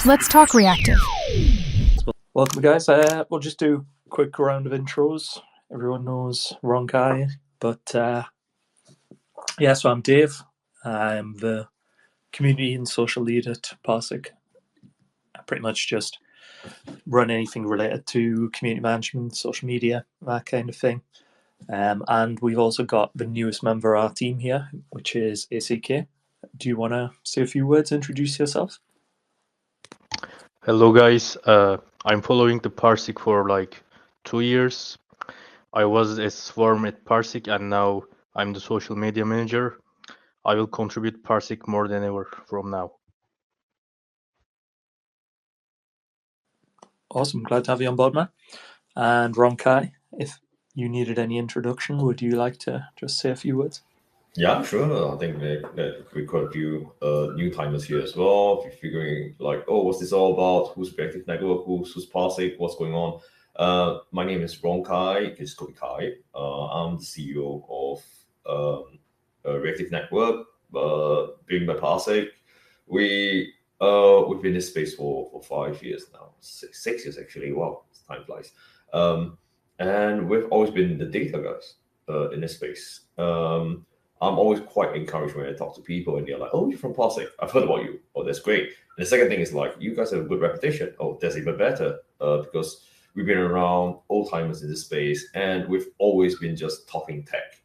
Let's talk reactive. Welcome, guys. We'll just do a quick round of intros. Everyone knows Ronkai, but so I'm Dave. I'm the community and social lead at Parsec. I pretty much just run anything related to community management, social media, that kind of thing. And we've also got the newest member of our team here, which is ACK. Do you want to say a few words, introduce yourself? Hello guys, I'm following the Parsec for like 2 years. I was a swarm at Parsec and now I'm the social media manager. I will contribute Parsec more than ever from now. Awesome, glad to have you on board, man. And Ronkai, if you needed any introduction, would you like to just say a few words? Yeah, sure. I think that we quite a few new timers here as well. Figuring like, oh, what's this all about? Who's Reactive Network? Who's Parsec? What's going on? My name is Ron Kai. It's called Kai. I'm the CEO of Reactive Network, being by Parsec. We've been in this space for 5 years now, 6 years actually. Wow, time flies. And we've always been the data guys in this space. I'm always quite encouraged when I talk to people and they're like, oh, you're from Parsec. I've heard about you. Oh, that's great. And the second thing is like, you guys have a good reputation. Oh, that's even better because we've been around old timers in this space and we've always been just talking tech.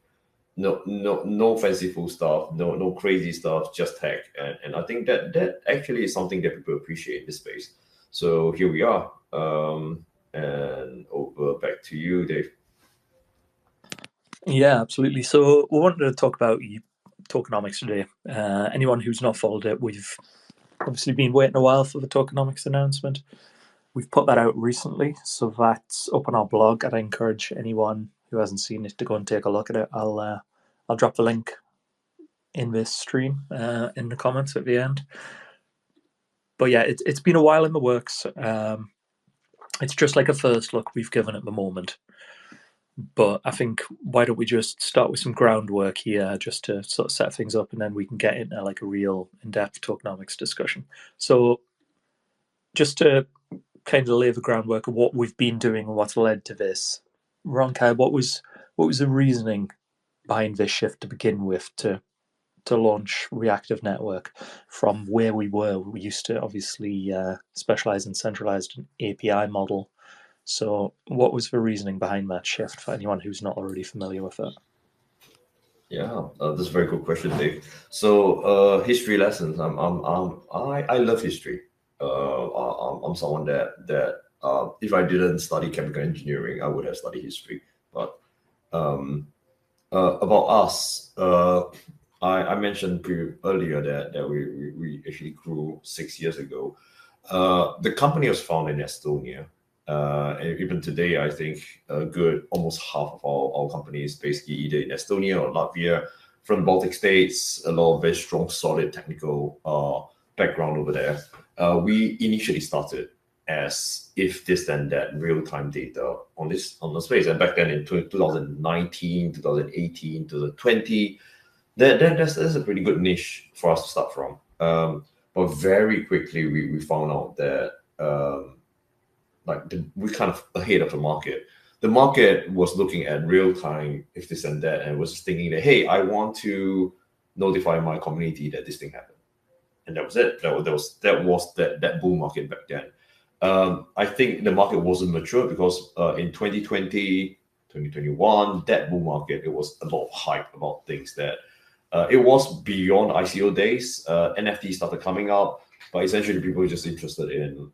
No fanciful stuff, no crazy stuff, just tech. And I think that actually is something that people appreciate in this space. So here we are. And over back to you, Dave. Yeah, absolutely. So we wanted to talk about tokenomics today. Anyone who's not followed it, we've obviously been waiting a while for the tokenomics announcement. We've put that out recently, so that's up on our blog. I'd encourage anyone who hasn't seen it to go and take a look at it. I'll drop the link in this stream in the comments at the end. But yeah, it's been a while in the works. It's just like a first look we've given at the moment. But I think why don't we just start with some groundwork here just to sort of set things up and then we can get into like a real in-depth tokenomics discussion. So just to kind of lay the groundwork of what we've been doing and what's led to this, Ronkai, what was the reasoning behind this shift to begin with to launch Reactive Network from where we were? We used to obviously specialize in centralized API model. So what was the reasoning behind that shift for anyone who's not already familiar with it? Yeah, that's a very good question, Dave. So history lessons. I love history. I'm someone that if I didn't study chemical engineering, I would have studied history. But about us, I mentioned earlier that we actually grew 6 years ago. The company was founded in Estonia. And even today, I think almost half of our company is basically either in Estonia or Latvia, from the Baltic states, a lot of very strong, solid technical background over there. We initially started as if this then that real-time data on the space. And back then in 2019, 2018, 2020, that's a pretty good niche for us to start from. But very quickly, we found out that we're kind of ahead of the market. The market was looking at real time, if this and that, and was thinking that, hey, I want to notify my community that this thing happened, and that was it. That was that bull market back then. I think the market wasn't mature because in 2020, 2021, that bull market, it was a lot of hype about things that it was beyond ICO days. NFT started coming up. But essentially, people are just interested in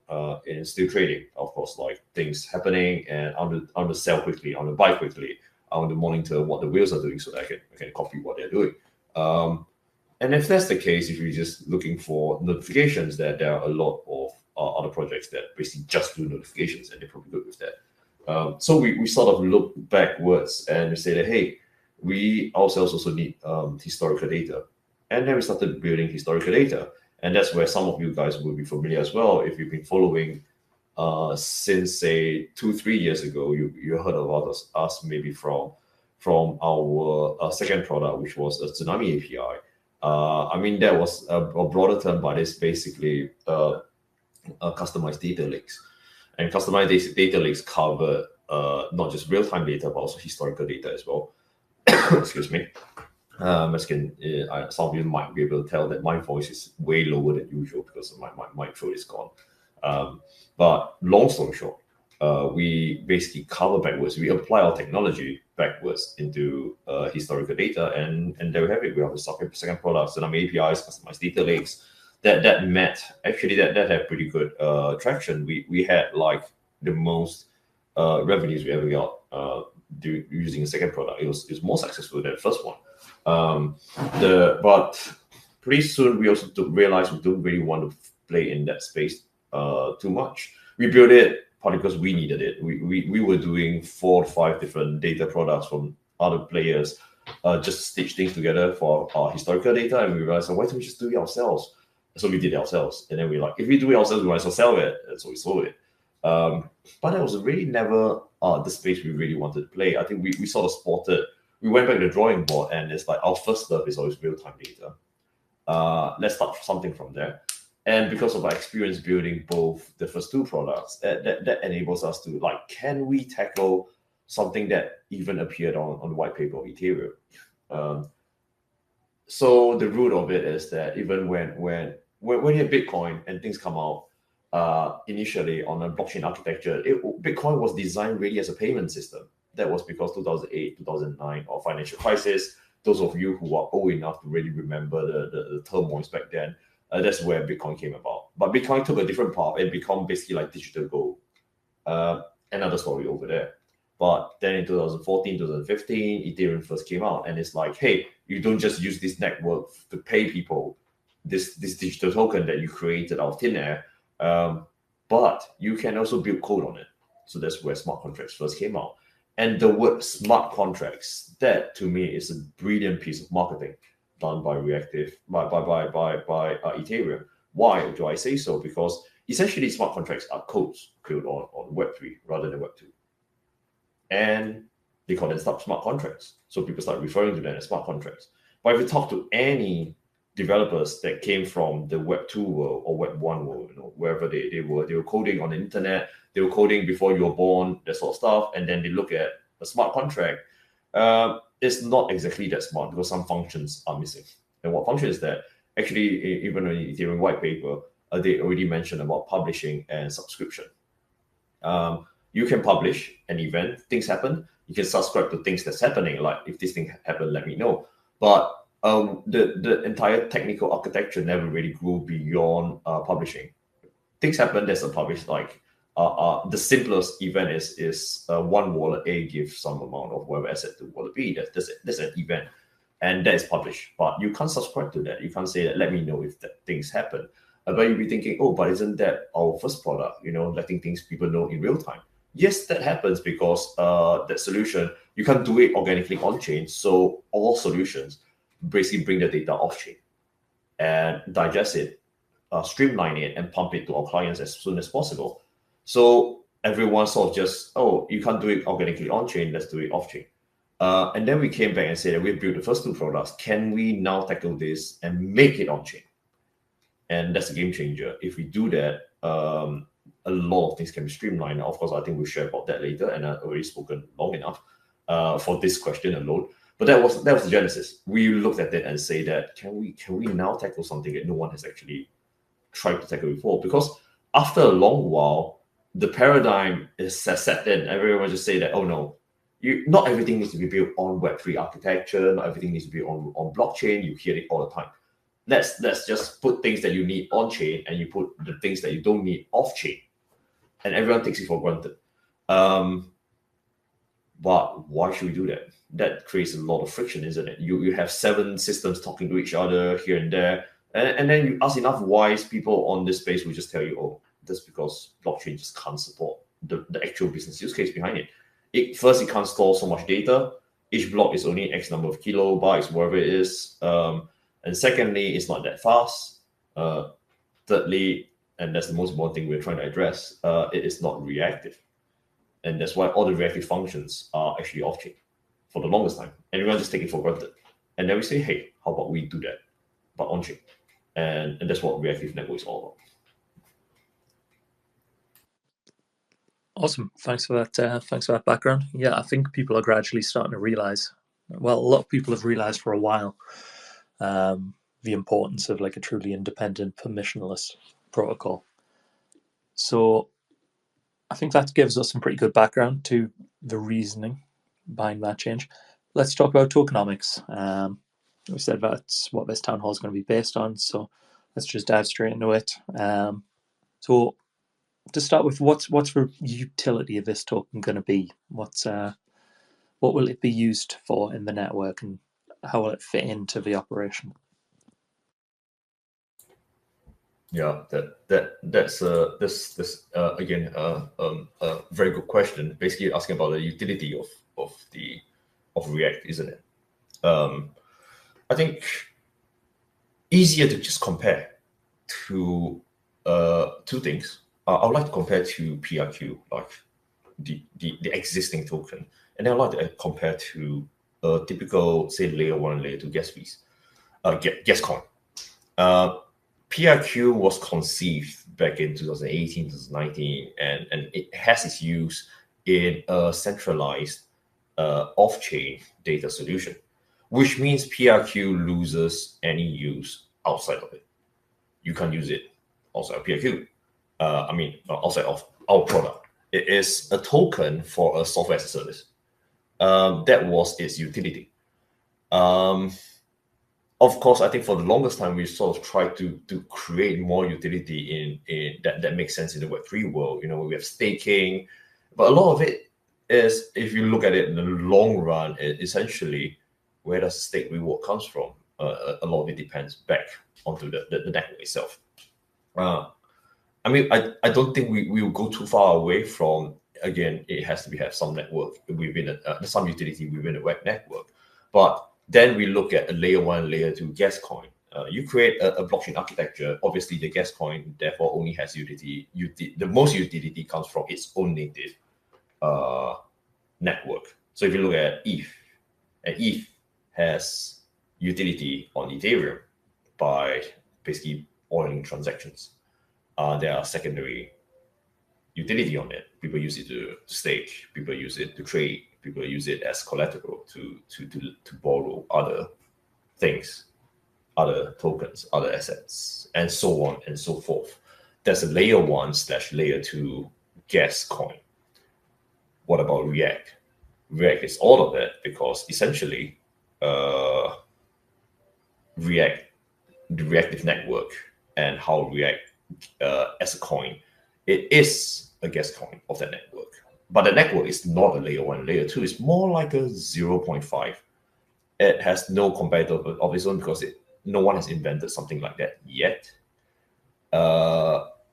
still trading, of course, like things happening, and I want to sell quickly, I want to buy quickly, I want to monitor what the whales are doing so that I can copy what they're doing. And if that's the case, if you're just looking for notifications, that there are a lot of other projects that basically just do notifications, and they're probably good with that. So we sort of look backwards and we say that, hey, we ourselves also need historical data. And then we started building historical data. And that's where some of you guys will be familiar as well. If you've been following since, say, 2-3 years ago, you heard about us maybe from our second product, which was a Tsunami API. I mean, that was a broader term, but it's basically customized data lakes. And customized data lakes cover not just real-time data, but also historical data as well. Excuse me. As some of you might be able to tell that my voice is way lower than usual because my throat is gone. But long story short, we basically cover backwards. We apply our technology backwards into historical data, and there we have it. We have the second products and APIs, customized data lakes that had pretty good traction. We had like the most revenues we ever got using the second product. It was more successful than the first one. But pretty soon we also realized we don't really want to play in that space too much. We built it partly because we needed it. We were doing 4 or 5 different data products from other players, just stitch things together for our historical data, and we realized, why don't we just do it ourselves? So we did it ourselves, and then we're like, if we do it ourselves, we might as well sell it, and so we sold it. But that was really never the space we really wanted to play. I think we sort of spotted. We went back to the drawing board, and it's like our first love is always real-time data. Let's start something from there. And because of our experience building both the first 2 products, that enables us to like, can we tackle something that even appeared on the white paper of Ethereum? So the root of it is that even when you have Bitcoin and things come out initially on a blockchain architecture, Bitcoin was designed really as a payment system. That was because 2008, 2009, or financial crisis. Those of you who are old enough to really remember the turmoils back then, that's where Bitcoin came about. But Bitcoin took a different path and become basically like digital gold. Another story over there. But then in 2014, 2015, Ethereum first came out, and it's like, hey, you don't just use this network to pay people this digital token that you created out of thin air, but you can also build code on it. So that's where smart contracts first came out. And the word smart contracts, that to me is a brilliant piece of marketing done by Reative, by Ethereum. Why do I say so? Because essentially smart contracts are codes built on Web3 rather than Web2. And they call them smart contracts. So people start referring to them as smart contracts. But if you talk to any developers that came from the Web2 world or Web1 world, wherever they were coding on the internet, they were coding before you were born, that sort of stuff, and then they look at a smart contract. It's not exactly that smart because some functions are missing. And what function is that? Actually, even in the Ethereum white paper, they already mentioned about publishing and subscription. You can publish an event, things happen. You can subscribe to things that's happening, like if this thing happened, let me know. But the entire technical architecture never really grew beyond publishing. Things happen, there's a publish, like the simplest event is one wallet A gives some amount of whatever asset to wallet B. That's an event, and that is published. But you can't subscribe to that. You can't say that, let me know if things happen. But you'll be thinking, oh, but isn't that our first product? Letting things people know in real time. Yes, that happens because that solution, you can't do it organically on chain. So all solutions basically bring the data off chain and digest it, streamline it, and pump it to our clients as soon as possible. So everyone sort of just, oh, you can't do it organically on chain, let's do it off chain. And then we came back and said that we built the first 2 products. Can we now tackle this and make it on chain? And that's a game changer. If we do that, a lot of things can be streamlined. Of course, I think we'll share about that later, and I've already spoken long enough for this question alone. But that was the genesis. We looked at it and say that can we now tackle something that no one has actually tried to tackle before? Because after a long while, the paradigm is set in. Everyone just say that, oh no, not everything needs to be built on Web3 architecture. Not everything needs to be on blockchain. You hear it all the time. Let's just put things that you need on chain, and you put the things that you don't need off chain, and everyone takes it for granted. But why should we do that? That creates a lot of friction, isn't it? You have 7 systems talking to each other here and there, and then you ask enough wise people on this space will just tell you, oh, that's because blockchain just can't support the actual business use case behind it. First, it can't store so much data. Each block is only X number of kilobytes, whatever it is. And secondly, it's not that fast. Thirdly, and that's the most important thing we're trying to address, it is not reactive. And that's why all the reactive functions are actually off-chain for the longest time. And everyone just take it for granted. And then we say, hey, how about we do that, but on-chain? And that's what reactive network is all about. Awesome. Thanks for that. Thanks for that background. Yeah, I think people are gradually starting to realize. Well, a lot of people have realized for a while the importance of like a truly independent, permissionless protocol. So I think that gives us some pretty good background to the reasoning behind that change. Let's talk about tokenomics. We said that's what this town hall is going to be based on, so let's just dive straight into it. So to start with, what's the utility of this token going to be? What will it be used for in the network, and how will it fit into the operation? Yeah, that's this again a very good question. Basically asking about the utility of React, isn't it? I think easier to just compare to two things. I would like to compare to PRQ, like the existing token, and then I'd like to compare to a typical, say, layer 1, layer 2 gas fees, gas coin. PRQ was conceived back in 2018, 2019, and it has its use in a centralized off-chain data solution, which means PRQ loses any use outside of it. You can't use it outside of PRQ. Outside of our product. It is a token for a software as a service. That was its utility. Of course, I think for the longest time, we sort of tried to create more utility in that makes sense in the Web3 world. We have staking, but a lot of it is, if you look at it in the long run, essentially, where does stake reward comes from? A lot of it depends back onto the network itself. I don't think we will go too far away from, again, it has to have some network within some utility within the web network. But then we look at a layer 1, layer 2 gas coin. You create a blockchain architecture. Obviously, the gas coin therefore only has utility. The most utility comes from its own native network. So if you look at ETH, and ETH has utility on Ethereum by basically oiling transactions. There are secondary utility on it. People use it to stake. People use it to trade. People use it as collateral to borrow other things, other tokens, other assets, and so on and so forth. That's a layer 1/layer 2 gas coin. What about React? React is all of that, because essentially React, the reactive network, and how React as a coin, it is a gas coin of that network. But the network is not a layer 1, layer 2. It's more like a 0.5. It has no competitor of its own, because no one has invented something like that yet.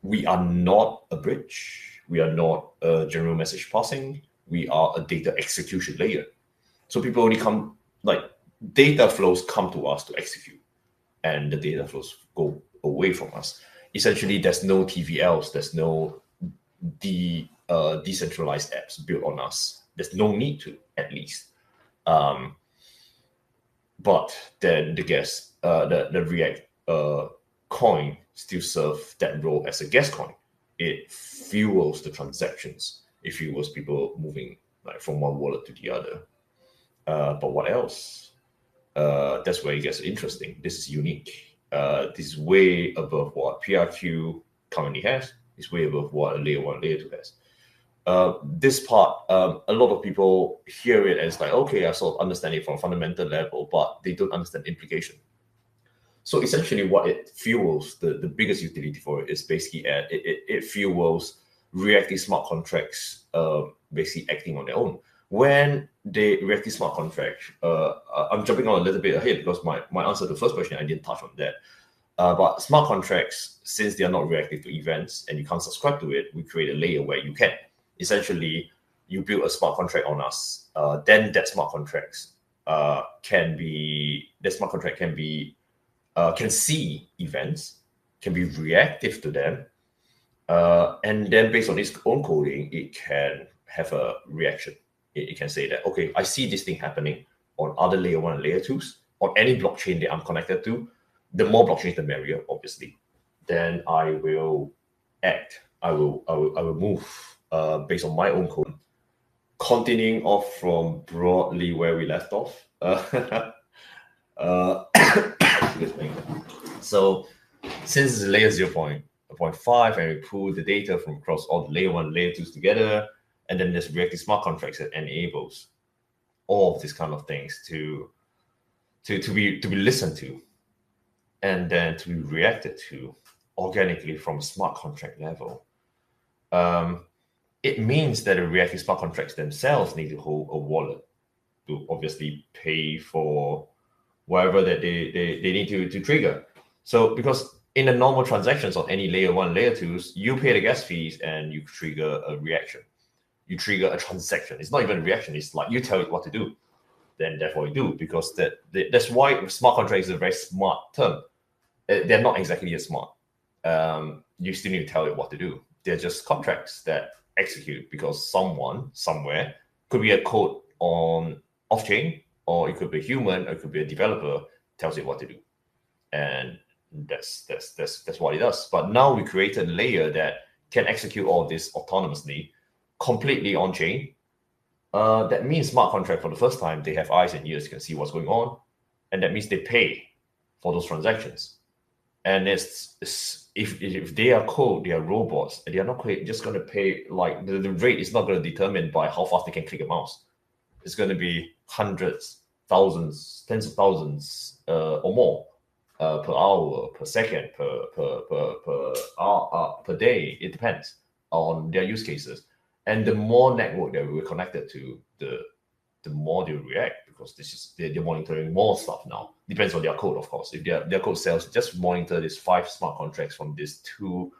We are not a bridge. We are not a general message passing. We are a data execution layer. So people only data flows come to us to execute, and the data flows go away from us. Essentially, there's no TVLs, there's no decentralized apps built on us. There's no need to, at least. But then the React coin still serves that role as a gas coin. It fuels the transactions. It fuels people moving from one wallet to the other. But what else? That's where it gets interesting. This is unique. This is way above what PRQ currently has. It's way above what a layer 1, layer 2 has. This part, a lot of people hear it as okay, I sort of understand it from a fundamental level, but they don't understand the implication. So essentially what it fuels, the biggest utility for it is basically it fuels reactive smart contracts basically acting on their own. When the reactive smart contract, I'm jumping on a little bit ahead because my answer to the first question, I didn't touch on that. But smart contracts, since they are not reactive to events and you can't subscribe to it, we create a layer where you can. Essentially, you build a smart contract on us. Then that smart contract can see events, can be reactive to them, and then based on its own coding, it can have a reaction. It can say that, okay, I see this thing happening on other layer 1 and layer 2s, on any blockchain that I'm connected to. The more blockchains, the merrier, obviously. Then I will act. I will move based on my own code, continuing off from broadly where we left off. Excuse me. So since it's layer 0.5 and we pull the data from across all the layer 1, layer 2s together, and then there's reactive smart contracts that enables all of these kind of things to be listened to, and then to be reacted to organically from a smart contract level. It means that the reactive smart contracts themselves need to hold a wallet to obviously pay for whatever that they need to trigger. So because in the normal transactions on any layer 1, layer 2s, you pay the gas fees and you trigger a reaction. You trigger a transaction. It's not even a reaction. It's like you tell it what to do, then therefore you do, because that's why smart contract is a very smart term. They're not exactly as smart. You still need to tell it what to do. They're just contracts that execute because someone somewhere, could be a code on off-chain, or it could be a human, or it could be a developer, tells it what to do. And that's what it does. But now we created a layer that can execute all this autonomously, completely on-chain. That means smart contract for the first time, they have eyes and ears, can see what's going on. And that means they pay for those transactions. And if they are code, they are robots, and they are not just going to pay, like the rate is not going to determine by how fast they can click a mouse. It's going to be hundreds, thousands, tens of thousands or more per hour, per second, per hour, per day. It depends on their use cases. And the more network that we're connected to, the more they react, because they're monitoring more stuff now. Depends on their code, of course. If their code says just monitor these 5 smart contracts from these 2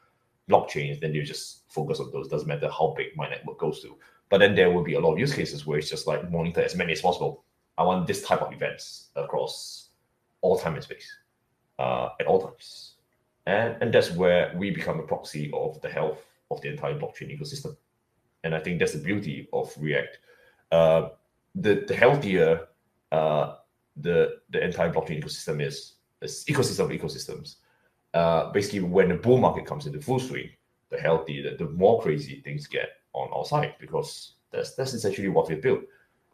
blockchains, then you just focus on those. Doesn't matter how big my network goes to. But then there will be a lot of use cases where it's just like monitor as many as possible. I want this type of events across all time and space at all times. And that's where we become a proxy of the health of the entire blockchain ecosystem. And I think that's the beauty of React. The healthier the entire blockchain ecosystem is ecosystem of ecosystems. Basically, when the bull market comes into full swing, the healthier, the more crazy things get on our side, because that's essentially what we built.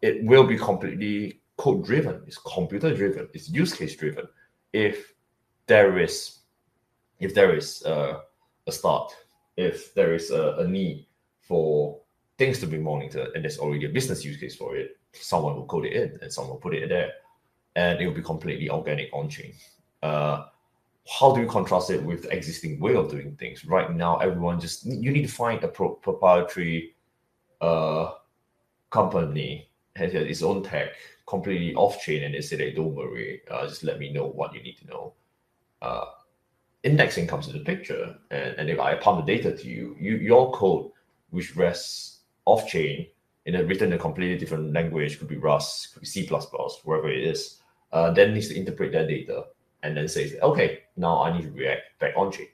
It will be completely code driven. It's computer driven. It's use case driven. If there is a start, if there is a need for things to be monitored, and there's already a business use case for it, someone will code it in and someone will put it there, and it will be completely organic on-chain. How do you contrast it with the existing way of doing things? Right now, everyone you need to find a proprietary company has its own tech, completely off-chain, and they say, don't worry, just let me know what you need to know. Indexing comes into the picture, and if I pump the data to you, your code, which rests off-chain, written in a completely different language, could be Rust, could be C++, wherever it is, then needs to interpret that data and then says, okay, now I need to react back on-chain.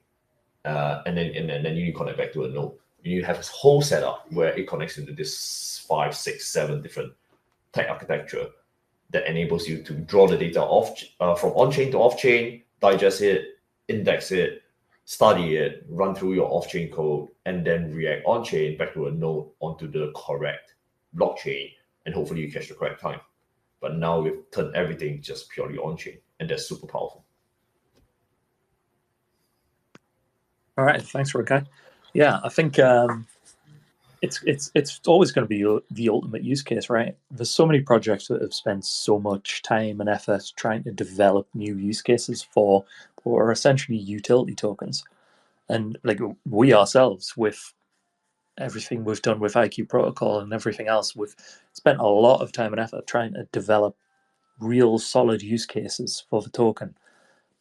And then you need to connect back to a node. You have this whole setup where it connects into this 5, 6, 7 different tech architecture that enables you to draw the data from on-chain to off-chain, digest it, index it, study it, run through your off-chain code, and then react on-chain back to a node onto the correct blockchain, and hopefully you catch the correct time. But now we've turned everything just purely on-chain, and that's super powerful. All right, thanks, Rukai. Yeah, I think it's always going to be the ultimate use case, right? There's so many projects that have spent so much time and effort trying to develop new use cases for what are essentially utility tokens. And like we ourselves, with everything we've done with IQ Protocol and everything else, we've spent a lot of time and effort trying to develop real solid use cases for the token.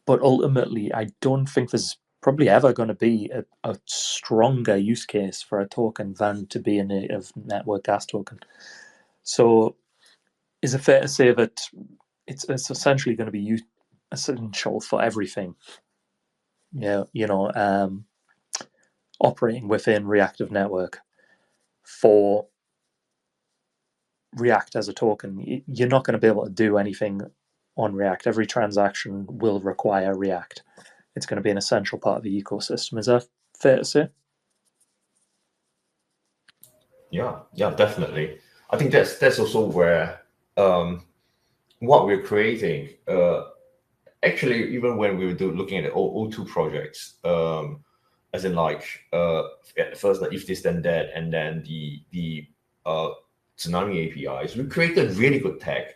But ultimately, I don't think there's probably ever going to be a stronger use case for a token than to be a native network gas token. So is it fair to say that it's essentially going to be essential for everything? Yeah, operating within reactive network for React as a token. You're not going to be able to do anything on React. Every transaction will require React. It's going to be an essential part of the ecosystem. Is that fair to say? Yeah, definitely. I think that's also where what we're creating. Actually, even when we were looking at the O2 projects, as in like at first like if this then that, and then the tsunami APIs, we created really good tech.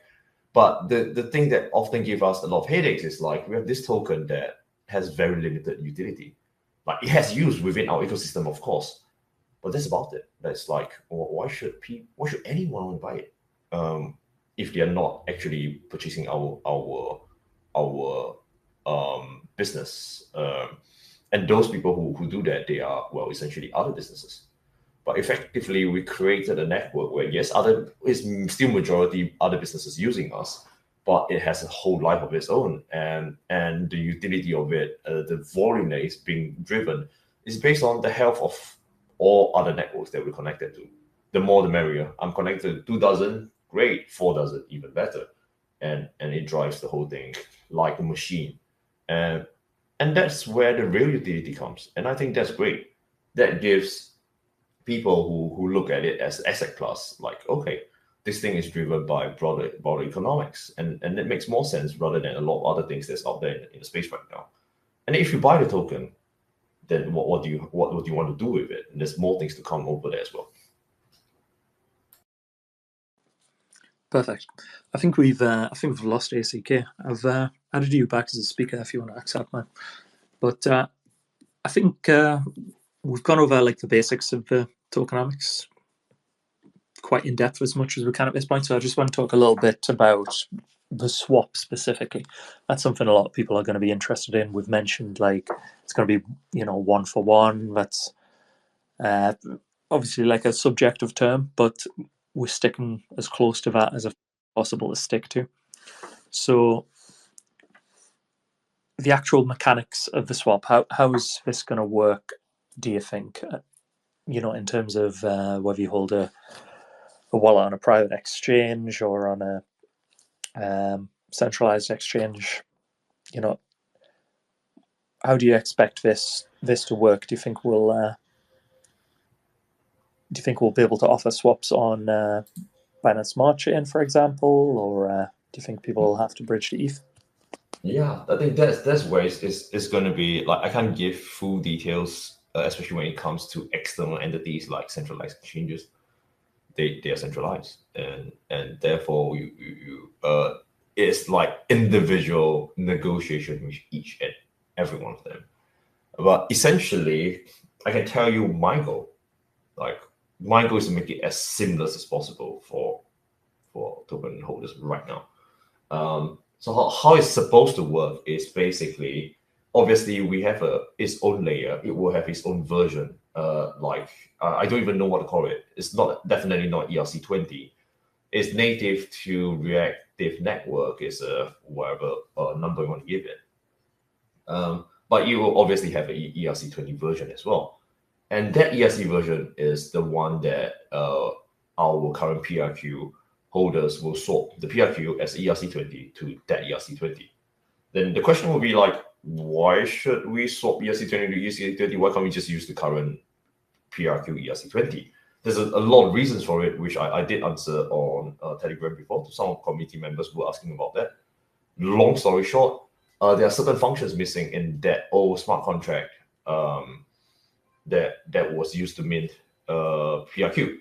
But the thing that often give us a lot of headaches is like we have this token that has very limited utility. Like it has use within our ecosystem, of course, but that's about it. That's like why should anyone want to buy it if they are not actually purchasing our business? And those people who do that, they are, well, essentially other businesses. But effectively, we created a network where, yes, other is still majority other businesses using us, but it has a whole life of its own, and the utility of it, the volume that is being driven, is based on the health of all other networks that we're connected to. The more, the merrier. I'm connected to 2 dozen, great. 4 dozen, even better, and it drives the whole thing like a machine, and that's where the real utility comes, and I think that's great. That gives people who look at it as asset class, like, okay, this thing is driven by broader economics, and it makes more sense rather than a lot of other things that's out there in the space right now. And if you buy the token, then what do you want to do with it? And there's more things to come over there as well. Perfect. I think we've lost ACK. I've added you back as a speaker if you want to accept mine. But I think we've gone over like the basics of tokenomics quite in depth as much as we can at this point. So I just want to talk a little bit about the swap specifically. That's something a lot of people are going to be interested in. We've mentioned like it's going to be 1 for 1. That's obviously like a subjective term, but we're sticking as close to that as possible to stick to. So the actual mechanics of the swap, how is this going to work, do you think? In terms of whether you hold a wallet on a private exchange or on a centralized exchange, how do you expect this to work? Do you think we'll be able to offer swaps on Binance Smart Chain, for example, or do you think people will have to bridge to ETH? Yeah, I think that's where it's going to be. Like, I can't give full details, especially when it comes to external entities like centralized exchanges. They are centralized, and therefore you it's like individual negotiation with each and every one of them. But essentially, I can tell you my goal. Like, my goal is to make it as seamless as possible for token holders right now. So how it's supposed to work is basically, obviously, we have its own layer. It will have its own version. I don't even know what to call it. It's definitely not ERC20. It's native to Reactive Network. Is whatever number you want to give it. But you will obviously have an ERC20 version as well. And that ERC version is the one that our current PRQ holders will swap the PRQ as ERC20 to that ERC20. Then the question will be like, why should we swap ERC20 to ERC20? Why can't we just use the current PRQ ERC20? There's a lot of reasons for it, which I did answer on Telegram before to some community members who were asking about that. Long story short, there are certain functions missing in that old smart contract that was used to mint PRQ.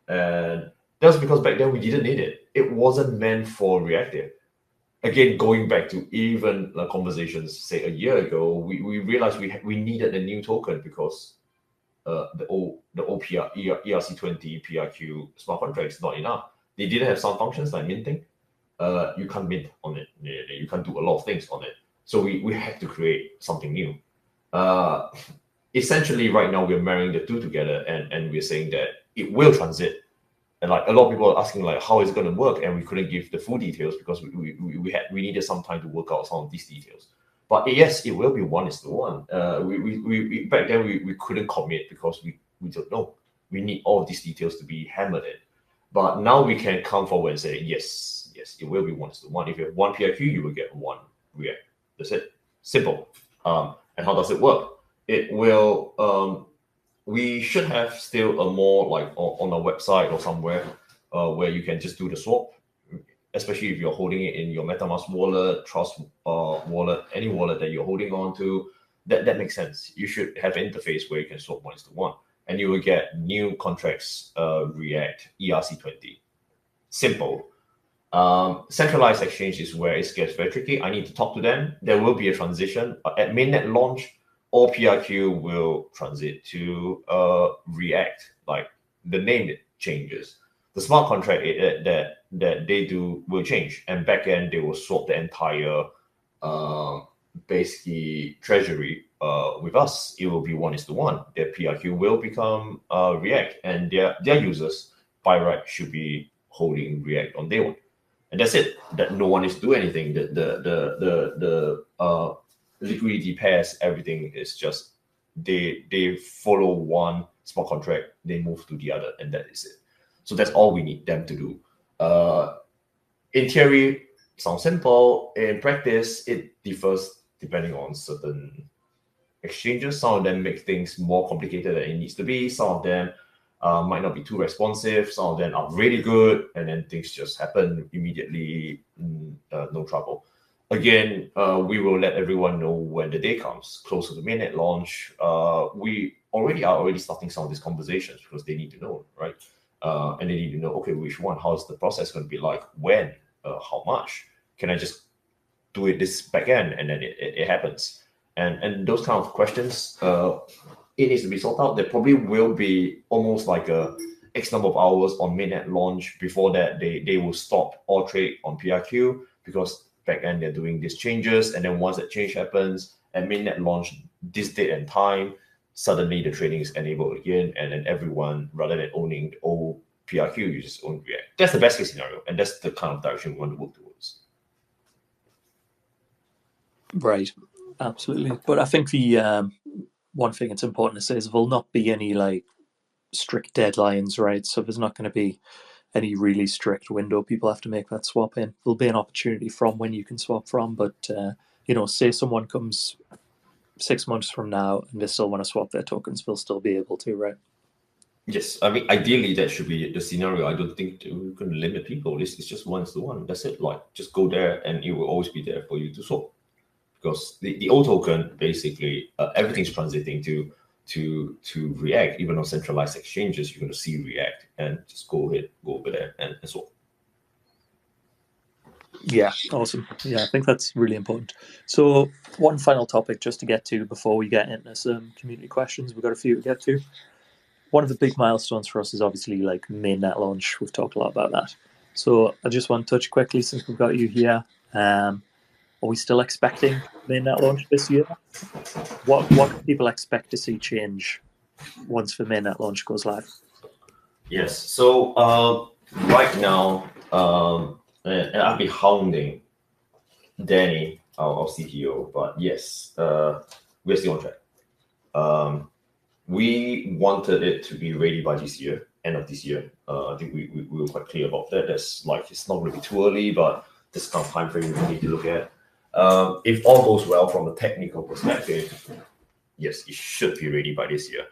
And that's because back then we didn't need it. It wasn't meant for Reactive. Again, going back to even conversations, say a year ago, we realized we needed a new token because the old ERC20 PRQ smart contract is not enough. They didn't have some functions like minting. You can't mint on it. You can't do a lot of things on it. So we had to create something new. Essentially, right now we're marrying the two together, and we're saying that it will transit. And like a lot of people are asking, like, how is it going to work? And we couldn't give the full details because we needed some time to work out some of these details. But yes, it will be 1:1. We back then we couldn't commit because we don't know. We need all of these details to be hammered in. But now we can come forward and say, yes, it will be 1:1. If you have one PRQ, you will get one React. That's it. Simple. And how does it work? It will we should have still a more like on a website or somewhere where you can just do the swap, especially if you're holding it in your MetaMask wallet, Trust wallet, any wallet that you're holding on to. That makes sense. You should have an interface where you can swap 1:1, and you will get new contracts React ERC20. Simple. Centralized exchange is where it gets very tricky. I need to talk to them. There will be a transition at mainnet launch. All PRQ will transit to React. Like the name changes. The smart contract that they do will change, and backend they will swap the entire basically treasury with us. It will be 1:1. Their PRQ will become React, and their users by right should be holding React on day one. And that's it. That no one is doing anything. The liquidity pairs, everything is just they follow one smart contract, they move to the other, and that is it. So that's all we need them to do. In theory, sounds simple. In practice, it differs depending on certain exchanges. Some of them make things more complicated than it needs to be. Some of them might not be too responsive. Some of them are really good, and then things just happen immediately. No trouble. Again, we will let everyone know when the day comes, closer to mainnet launch. We are starting some of these conversations because they need to know, right? And they need to know, okay, which one? How's the process going to be like? When? How much? Can I just do it this back end and then it happens? And those kind of questions, it needs to be sorted out. There probably will be almost like a X number of hours on mainnet launch. Before that, they will stop all trade on PRQ because back end they're doing these changes. And then once that change happens at mainnet launch, this date and time, suddenly the trading is enabled again. And then everyone, rather than owning the old PRQ, you just own React. That's the best case scenario. And that's the kind of direction we want to work towards. Right. Absolutely. But I think the one thing it's important to say is there will not be any like strict deadlines, right? So there's not going to be any really strict window people have to make that swap in. There'll be an opportunity from when you can swap from, but say someone comes 6 months from now and they still want to swap their tokens, they'll still be able to, right? Yes, I mean, ideally that should be the scenario. I don't think we can limit people. It's just 1:1. That's it. Like, just go there and it will always be there for you to swap. Because the old token, basically, everything's transiting to React. Even on centralized exchanges, you're going to see React, and just go over there and swap. Yeah, awesome. Yeah, I think that's really important. So one final topic just to get to before we get into some community questions. We've got a few to get to. One of the big milestones for us is obviously like mainnet launch. We've talked a lot about that. So I just want to touch quickly since we've got you here. Are we still expecting mainnet launch this year? What can people expect to see change once the mainnet launch goes live? Yes. So right now, and I'll be hounding Danny, our CTO, but yes, we're still on track. We wanted it to be ready by this year, end of this year. I think we were quite clear about that. That's like, it's not going to be too early, but this kind of time frame we need to look at. If all goes well from a technical perspective, yes, it should be ready by this year.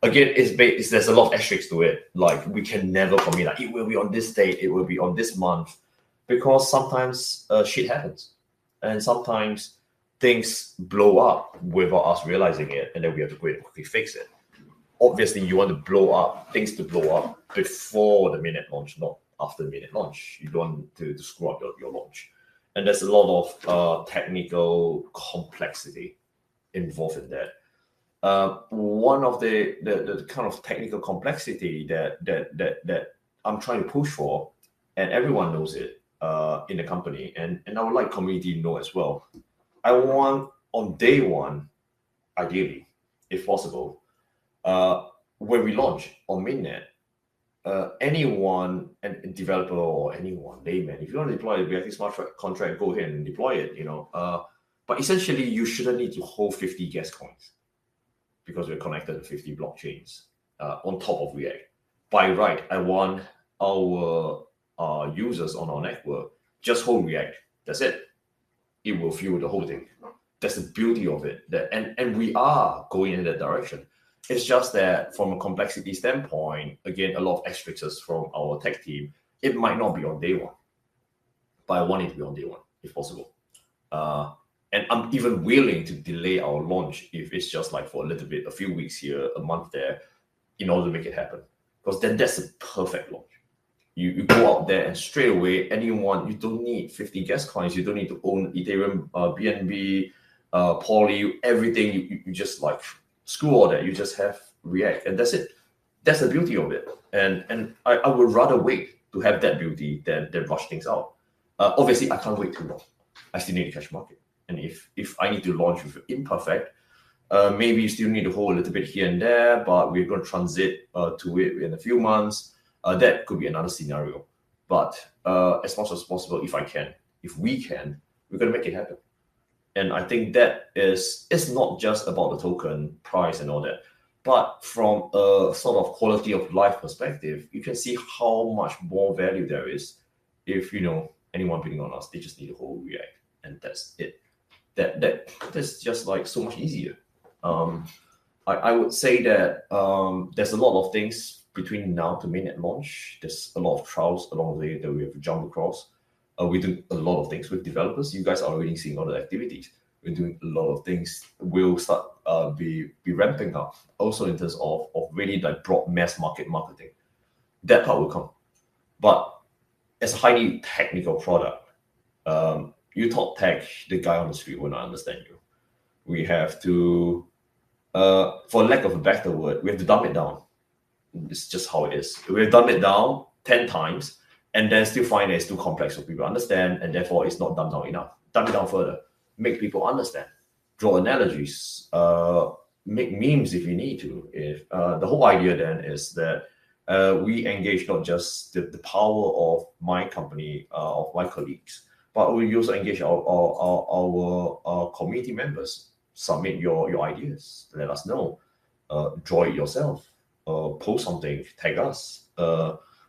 Again, there's a lot of asterisks to it. Like, we can never commit like it will be on this date, it will be on this month, because sometimes shit happens, and sometimes things blow up without us realizing it, and then we have to quickly fix it. Obviously, you want things to blow up before the mainnet launch, not after the mainnet launch. You don't want to screw up your launch. And there's a lot of technical complexity involved in that. One of the kind of technical complexity that I'm trying to push for, and everyone knows it in the company, and I would like community to know as well. I want on day one, ideally, if possible, when we launch on mainnet, anyone, and developer or anyone, layman, if you want to deploy a React smart contract, go ahead and deploy it, But essentially, you shouldn't need to hold 50 gas coins because we're connected to 50 blockchains on top of React. By right, I want our users on our network just hold React. That's it. It will fuel the whole thing. That's the beauty of it. And we are going in that direction. It's just that from a complexity standpoint, again, a lot of asterisks from our tech team, it might not be on day one, but I want it to be on day one if possible. And I'm even willing to delay our launch if it's just like for a little bit, a few weeks here, a month there, in order to make it happen. Because then that's a perfect launch. You go out there and straight away, anyone, you don't need 50 gas coins, you don't need to own Ethereum, BNB, Poly, everything. You just like screw all that. You just have React, and that's it. That's the beauty of it. And I would rather wait to have that beauty than rush things out. Obviously, I can't wait too long. I still need to catch market. And if I need to launch with imperfect, maybe you still need to hold a little bit here and there, but we're going to transit to it in a few months. That could be another scenario. But as much as possible, if we can, we're going to make it happen. And I think that it's not just about the token price and all that, but from a sort of quality of life perspective, you can see how much more value there is if, anyone bidding on us, they just need to hold React, and that's it. That's just like so much easier. I would say that there's a lot of things between now to mainnet launch. There's a lot of trials along the way that we have to jump across. We do a lot of things with developers. You guys are already seeing all the activities. We're doing a lot of things. We'll start be ramping up also in terms of really like broad mass market marketing. That part will come. But as a highly technical product, you talk tech, the guy on the street will not understand you. We have to, for lack of a better word, we have to dumb it down. It's just how it is. We've dumbed it down 10 times and then still find it's too complex for people to understand, and therefore it's not dumbed down enough. Dumb it down further, make people understand, draw analogies, make memes if you need to. If the whole idea then is that we engage not just the power of my company, of my colleagues, but we also engage our community members. Submit your ideas, let us know, draw it yourself, post something, tag us,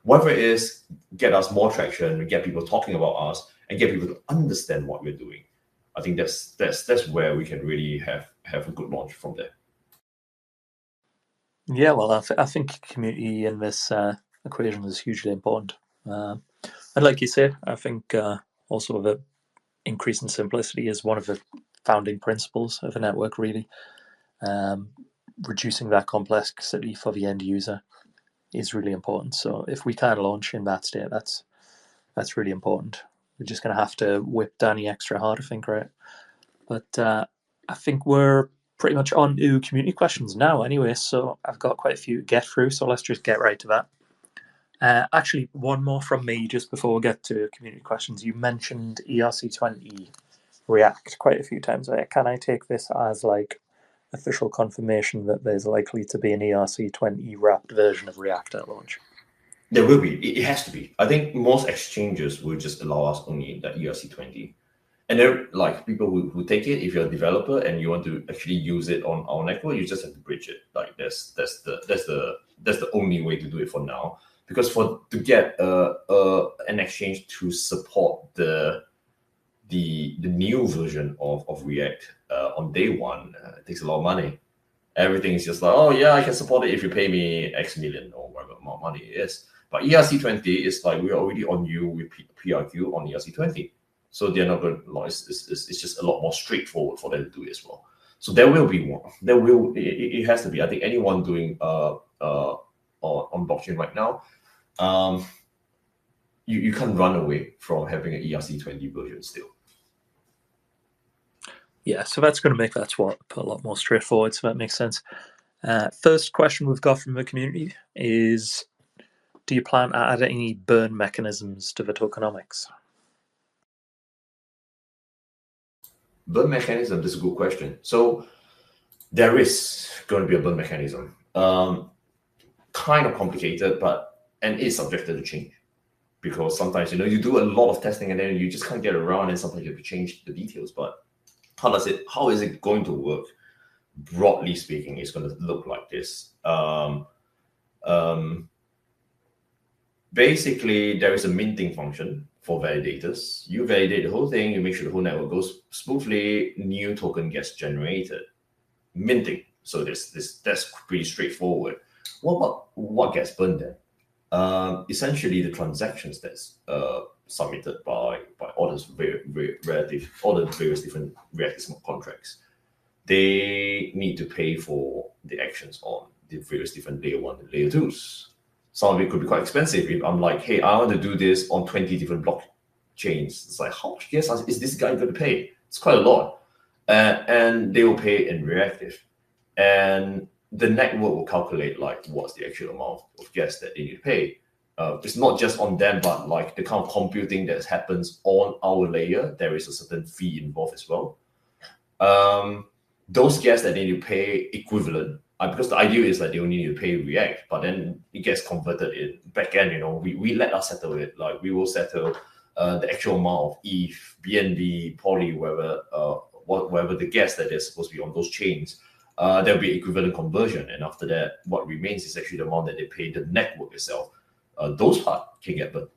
whatever it is, get us more traction, get people talking about us, and get people to understand what we're doing. I think that's where we can really have a good launch from there. Yeah, well, I think community in this equation is hugely important. And like you say, I think also the increase in simplicity is one of the founding principles of a network, really. Reducing that complexity for the end user is really important. So if we can launch in that state, that's really important. We're just going to have to whip Danny extra hard, I think, right? But I think we're pretty much on to community questions now anyway, so I've got quite a few to get through, so let's just get right to that. Actually, one more from me just before we get to community questions. You mentioned ERC20 React quite a few times. Can I take this as like official confirmation that there's likely to be an ERC20 wrapped version of React at launch? There will be. It has to be. I think most exchanges will just allow us only the ERC20. And then, like, people who take it, if you're a developer and you want to actually use it on our network, you just have to bridge it. Like, that's the only way to do it for now. Because to get an exchange to support the new version of React on day one, it takes a lot of money. Everything is just like, oh yeah, I can support it if you pay me X million or whatever amount of money it is. But ERC20 is like, we're already on you with PRQ on ERC20. So they're not going to, it's just a lot more straightforward for them to do it as well. So there will be one. It has to be. I think anyone doing on blockchain right now, you can't run away from having an ERC20 version still. Yeah, so that's going to make that swap a lot more straightforward, so that makes sense. First question we've got from the community is, do you plan to add any burn mechanisms to the tokenomics? Burn mechanism, this is a good question. So there is going to be a burn mechanism. Kind of complicated, and it's subjected to change. Because sometimes, you do a lot of testing and then you just can't get around, and sometimes you have to change the details. But how is it going to work? Broadly speaking, it's going to look like this. Basically, there is a minting function for validators. You validate the whole thing, you make sure the whole network goes smoothly, new token gets generated. Minting. So that's pretty straightforward. What gets burned then? Essentially, the transactions that's submitted by all those all the various different Reactive smart contracts, they need to pay for the actions on the various different layer 1 and layer 2s. Some of it could be quite expensive. If I'm like, hey, I want to do this on 20 different blockchains, it's like, how much gas is this guy going to pay? It's quite a lot. And they will pay in Reactive. And the network will calculate like what's the actual amount of gas that they need to pay. It's not just on them, but like the kind of computing that happens on our layer, there is a certain fee involved as well. Those gas that they need to pay equivalent, because the idea is that they only need to pay React, but then it gets converted in backend. We let us settle it. Like we will settle the actual amount of ETH, BNB, Poly, whatever the gas that is supposed to be on those chains. There'll be equivalent conversion, and after that, what remains is actually the amount that they pay the network itself. Those parts can get burned.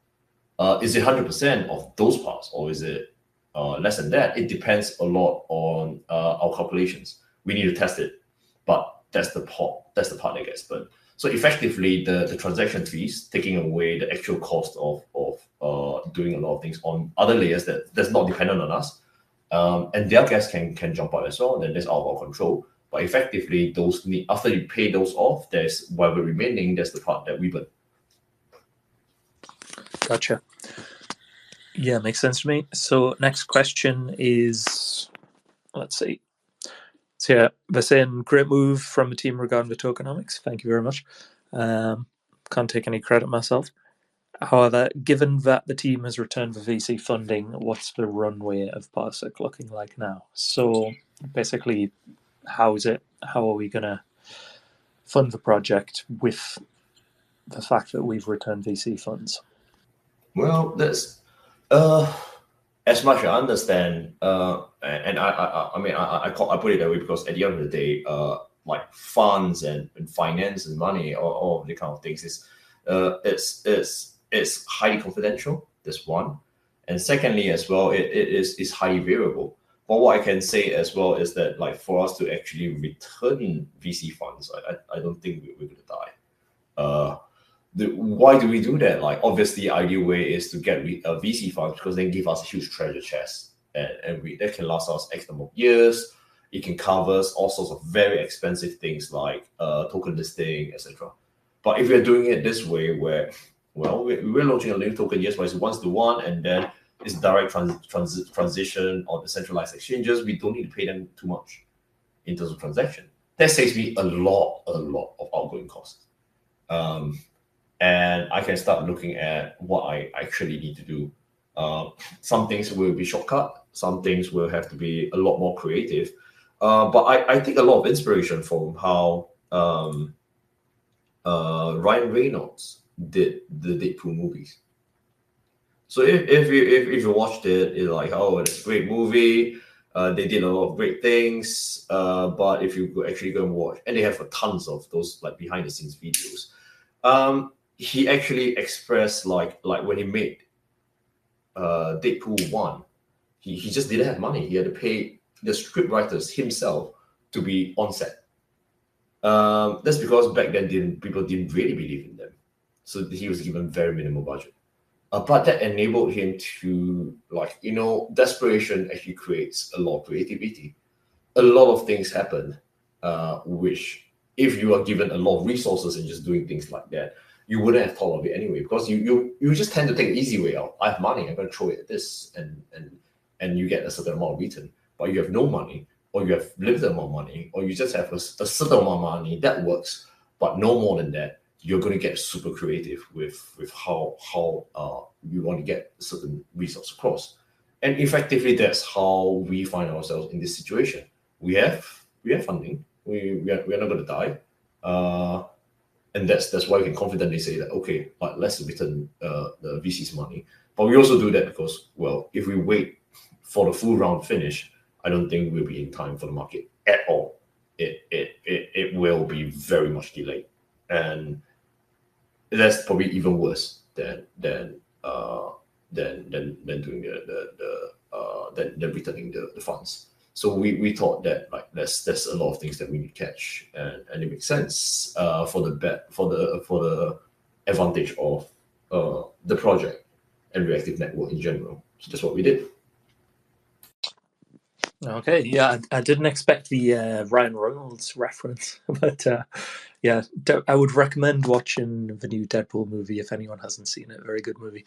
Is it 100% of those parts, or is it less than that? It depends a lot on our calculations. We need to test it, but that's the part that gets burned. So effectively, the transaction fees, taking away the actual cost of doing a lot of things on other layers that's not dependent on us, and their gas can jump out as well. Then that's out of our control. But effectively, after you pay those off, there's whatever remaining. That's the part that we burn. Gotcha. Yeah, makes sense to me. So next question is, let's see. So yeah, they're saying great move from the team regarding the tokenomics. Thank you very much. Can't take any credit myself. However, given that the team has returned the VC funding, what's the runway of Parsec looking like now? So basically, how are we going to fund the project with the fact that we've returned VC funds? Well, that's as much as I understand, and I put it that way because at the end of the day, like funds and finance and money, all of the kind of things it's highly confidential. That's one, and secondly as well, it is highly variable. But what I can say as well is that like for us to actually return VC funds, I don't think we're going to die. Why do we do that? Like obviously, the ideal way is to get VC funds because they give us a huge treasure chest, and that can last us X number of years. It can cover all sorts of very expensive things like token listing, etc. But if we're doing it this way, where we're launching a new token, yes, but it's 1-to-1, and then it's direct transition on the centralized exchanges, we don't need to pay them too much in terms of transaction. That saves me a lot of outgoing costs. And I can start looking at what I actually need to do. Some things will be shortcut. Some things will have to be a lot more creative. But I take a lot of inspiration from how Ryan Reynolds did the Deadpool movies. So if you watched it, it's like, oh, it's a great movie. They did a lot of great things. But if you actually go and watch, and they have tons of those like behind the scenes videos. He actually expressed like when he made Deadpool 1, he just didn't have money. He had to pay the script writers himself to be on set. That's because back then people didn't really believe in them. So he was given very minimal budget. But that enabled him to desperation actually creates a lot of creativity. A lot of things happen, which if you are given a lot of resources and just doing things like that, you wouldn't have thought of it anyway, because you just tend to take the easy way out. I have money, I'm going to throw it at this, and you get a certain amount of return. But you have no money, or you have limited amount of money, or you just have a certain amount of money that works, but no more than that. You're going to get super creative with how you want to get a certain resource across, and effectively that's how we find ourselves in this situation. We have funding. We are not going to die. And that's why we can confidently say that, okay, let's return the VC's money. But we also do that because, well, if we wait for the full round finish, I don't think we'll be in time for the market at all. It will be very much delayed, and that's probably even worse than doing than returning the funds. So we thought that there's a lot of things that we need to catch, and it makes sense for the advantage of the project and Reactive Network in general. So that's what we did. Okay, yeah, I didn't expect the Ryan Reynolds reference, but yeah, I would recommend watching the new Deadpool movie if anyone hasn't seen it. Very good movie.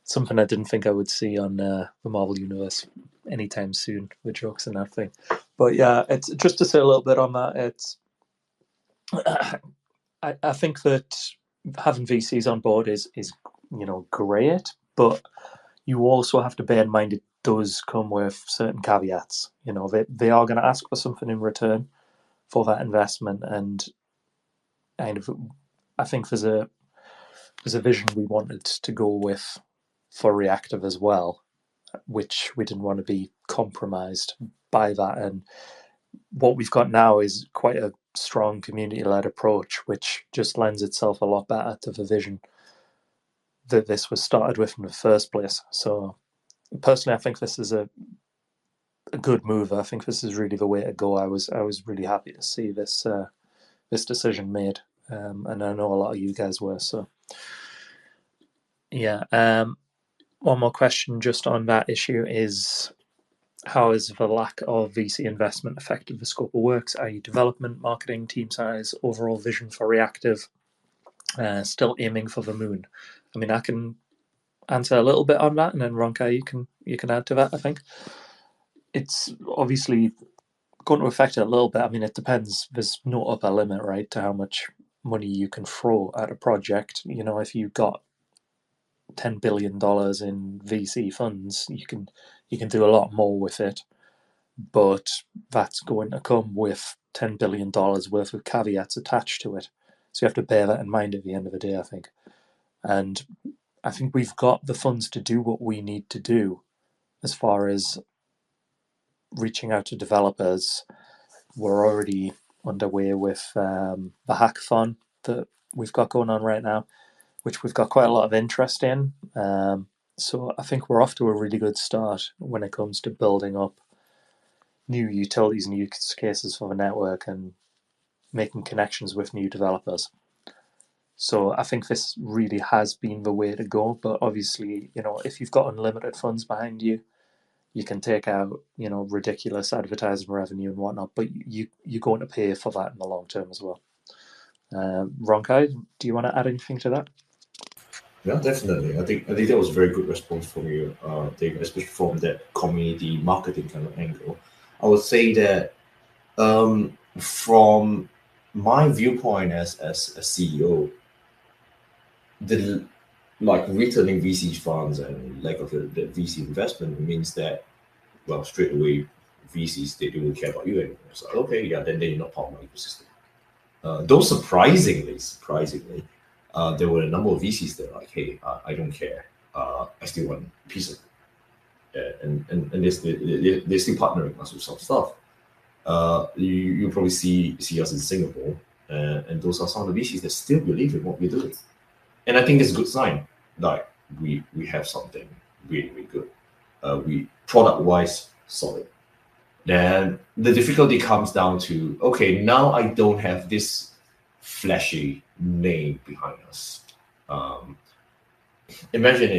Something I didn't think I would see on the Marvel Universe anytime soon, with jokes and that thing. But yeah, it's just to say a little bit on that. It's I think that having VCs on board is great, but you also have to bear in mind it does come with certain caveats. They are going to ask for something in return for that investment, and kind of I think there's a vision we wanted to go with for Reactive as well, which we didn't want to be compromised by that. And what we've got now is quite a strong community-led approach, which just lends itself a lot better to the vision that this was started with in the first place. So personally, I think this is a good move. I think this is really the way to go. I was really happy to see this decision made, and I know a lot of you guys were. So yeah. One more question just on that issue is, how has the lack of VC investment affected the scope of works, i.e. development, marketing, team size, overall vision for Reactive? Still aiming for the moon. I mean, I can answer a little bit on that, and then Ronkai, you can add to that. I think it's obviously going to affect it a little bit. I mean, it depends. There's no upper limit, right, to how much money you can throw at a project. If you got $10 billion in VC funds, you can do a lot more with it, but that's going to come with $10 billion worth of caveats attached to it. So you have to bear that in mind at the end of the day, I think. And I think we've got the funds to do what we need to do as far as reaching out to developers. We're already underway with the hackathon that we've got going on right now, which we've got quite a lot of interest in. So I think we're off to a really good start when it comes to building up new utilities and use cases for the network and making connections with new developers. So I think this really has been the way to go. But obviously, if you've got unlimited funds behind you, you can take out, ridiculous advertising revenue and whatnot, but you're going to pay for that in the long term as well. Ronkai, do you want to add anything to that? Yeah, definitely. I think that was a very good response from you, David, especially from that community marketing kind of angle. I would say that from my viewpoint as a CEO, the returning VC funds and lack of the VC investment means that, well, straight away VCs, they don't care about you anymore. So okay, yeah, then you're not part of my ecosystem. Though surprisingly, there were a number of VCs that are like, hey, I don't care. I still want a piece of it. And they're still partnering with us with some stuff. You probably see us in Singapore, and those are some of the VCs that still believe in what we're doing. And I think it's a good sign. Like we have something really, really good. We product-wise solid. Then the difficulty comes down to, okay, now I don't have this flashy name behind us. Imagine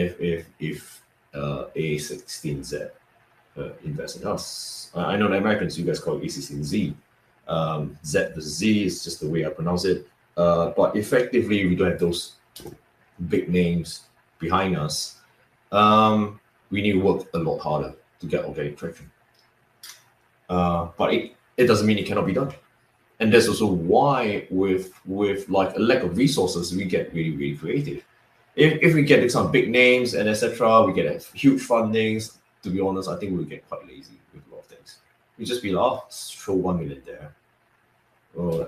if A16Z invest in us. I know the Americans, you guys call it A16Z. Z versus Z is just the way I pronounce it. But effectively, we don't have those big names behind us. We need to work a lot harder to get organic traction. But it doesn't mean it cannot be done. And that's also why with like a lack of resources, we get really, really creative. If we get some big names and etc., we get huge fundings. To be honest, I think we'll get quite lazy with a lot of things. We just be like, oh, throw 1 million there. Or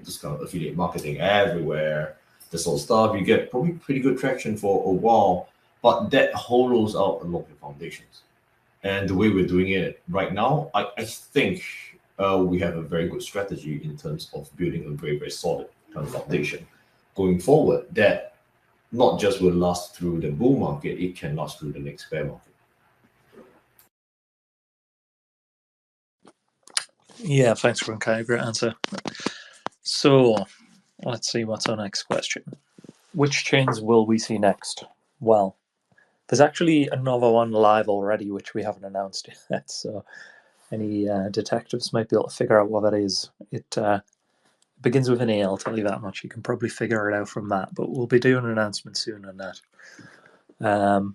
just kind of affiliate marketing everywhere. This sort of stuff. You get probably pretty good traction for a while, but that hollows out a lot of the foundations. And the way we're doing it right now, I think we have a very good strategy in terms of building a very, very solid kind of foundation going forward that not just will last through the bull market, it can last through the next bear market. Yeah, thanks, Ronkai. Great answer. So let's see what's our next question. Which chains will we see next? Well, there's actually another one live already, which we haven't announced yet. So any detectives might be able to figure out what that is. It begins with an A, I'll tell you that much. You can probably figure it out from that. But we'll be doing an announcement soon on that.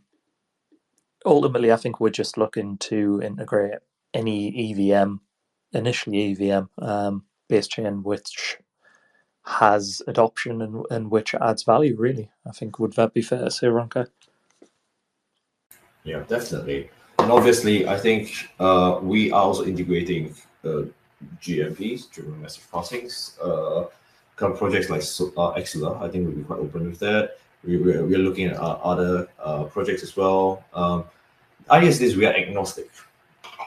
Ultimately, I think we're just looking to integrate any EVM, initially EVM based chain, which has adoption and which adds value, really. I think, would that be fair to say, Ronka? Yeah, definitely. And obviously, I think we are also integrating GMPs, German Massive Crossings, kind of projects like Exila. I think we'll be quite open with that. We're looking at other projects as well. I guess we are agnostic.